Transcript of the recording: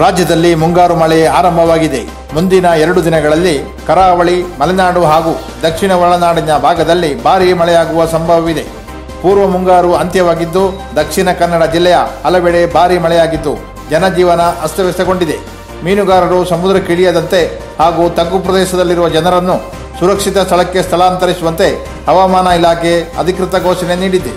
ರಾಜ್ಯದಲ್ಲಿ ಮುಂಗಾರು ಮಳೆ ಆರಂಭವಾಗಿದೆ. ಮುಂದಿನ 2 ದಿನಗಳಲ್ಲಿ ಕರಾವಳಿ, ಮಲೆನಾಡು ಹಾಗೂ ದಕ್ಷಿಣ ಒಳನಾಡಿನ ಭಾಗದಲ್ಲಿ ಭಾರೀ ಮಳೆಯಾಗುವ ಸಂಭವವಿದೆ. ಪೂರ್ವ ಮುಂಗಾರು ಅಂತ್ಯವಾಗಿದ್ದು ದಕ್ಷಿಣ ಕನ್ನಡ ಜಿಲ್ಲೆಯ ಹಲವೆಡೆ ಭಾರೀ ಮಳೆಯಾಗಿದ್ದು ಜನಜೀವನ ಅಸ್ತವ್ಯಸ್ತಗೊಂಡಿದೆ. ಮೀನುಗಾರರು ಸಮುದ್ರಕ್ಕಿಳಿಯದಂತೆ ಹಾಗೂ ತಗ್ಗು ಪ್ರದೇಶದಲ್ಲಿರುವ ಜನರನ್ನು ಸುರಕ್ಷಿತ ಸ್ಥಳಕ್ಕೆ ಸ್ಥಳಾಂತರಿಸುವಂತೆ ಹವಾಮಾನ ಇಲಾಖೆ ಅಧಿಕೃತ ಘೋಷಣೆ ನೀಡಿದೆ.